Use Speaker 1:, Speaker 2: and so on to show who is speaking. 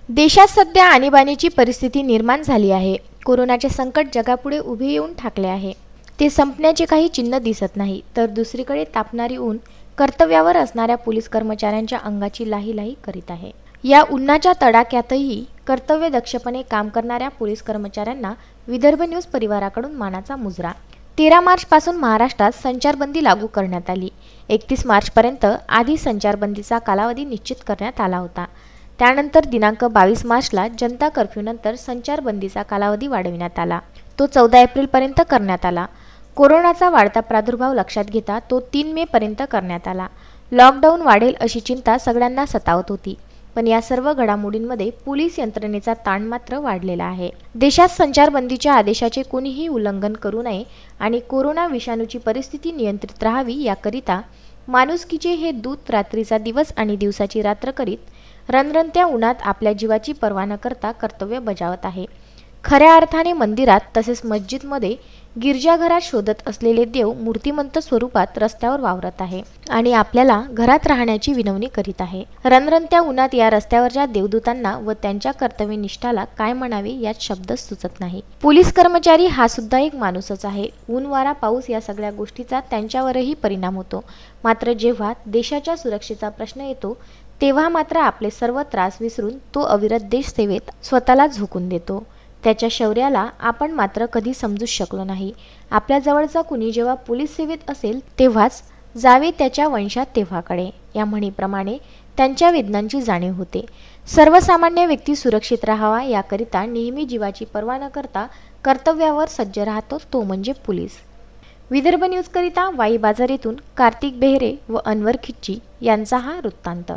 Speaker 1: देशात सध्या आणीबाणीची परिस्थिती निर्माण झाली आहे। कोरोनाचे संकट जगापुढे उभे येऊन ठाकले आहे। ते संपण्याचे काही चिन्ह दिसत नाही, तर दुसरीकडे तापणारी ऊन कर्तव्यावर असणाऱ्या पोलीस कर्मचाऱ्यांच्या अंगाची लाही करीत आहे। या उन्हाच्या तडाख्यातही कर्तव्यदक्षपणे काम करणाऱ्या पोलीस कर्मचाऱ्यांना विदर्भ न्यूज परिवाराकडून मानाचा मुजरा। 13 मार्च पासून महाराष्ट्रात संचारबंदी लागू करण्यात आली। 31 मार्च पर्यंत आधी संचारबंदीचा कालावधी निश्चित करण्यात आला होता। त्यानंतर दिनांक 22 मार्चला जनता कर्फ्यूनंतर संचारबंदीचा कालावधी वाढविण्यात आला। तो 14 एप्रिल पर्यंत करण्यात आला। कोरोनाचा वाढता प्रादुर्भाव लक्षात घेता तो 3 मे पर्यंत करण्यात आला। लॉकडाऊन वाढेल अशी चिंता सगळ्यांना सतावत होती, पण या सर्व घडामोडींमध्ये पोलीस यंत्रणेचा ताण मात्र वाढलेला आहे। देशात संचारबंदीच्या आदेशाचे कोणीही उल्लंघन करू नये आणि कोरोना विषाणूची परिस्थिती नियंत्रित राहावी याकरिता माणुसकीचे हे दूत रात्रीचा दिवस आणि दिवसाची रात्र करीत रणरणत्या उन्हात आपल्या जीवाची पर्वा न करता कर्तव्य बजावत आहे। खऱ्या अर्थाने मंदिरात तसेच मस्जिदमध्ये गिरजाघरात शोधत असलेले देव मूर्तिमंत स्वरूपात रस्त्यावर वावरत आहे आणि आपल्याला घरात राहण्याची विनवणी करीत आहे। रणरणत्या उन्हात या रस्त्यावरच्या देवदूतांना व त्यांच्या कर्तव्यनिष्ठाला काय म्हणावे यात शब्दच सुचत नाही। पोलीस कर्मचारी हा सुद्धा एक माणूसच आहे। ऊन वारा पाऊस या सगळ्या गोष्टीचा त्यांच्यावरही परिणाम होतो, मात्र जेव्हा देशाच्या सुरक्षेचा प्रश्न येतो तेव्हा मात्र आपले सर्व त्रास विसरून तो अविरत देश सेवेत स्वतःला झोकून देतो। त्याच्या शौर्याला आपण मात्र कधी समजूच शकलो नाही। आपल्या जवळचा कुणी जेव्हा पोलीस सेवेत असेल तेव्हाच जावे त्याच्या वंशात तेव्हाकडे या म्हणीप्रमाणे त्यांच्या वेदनांची जाणीव होते। सर्वसामान्य व्यक्ती सुरक्षित राहावा याकरिता नेहमी जीवाची पर्वा न करता कर्तव्यावर सज्ज राहतो तो म्हणजे पोलीस। विदर्भ न्यूज करिता वाई बाजार येथून कार्तिक बेहरे व अनवर खिच्ची यांचा हा वृत्तांत।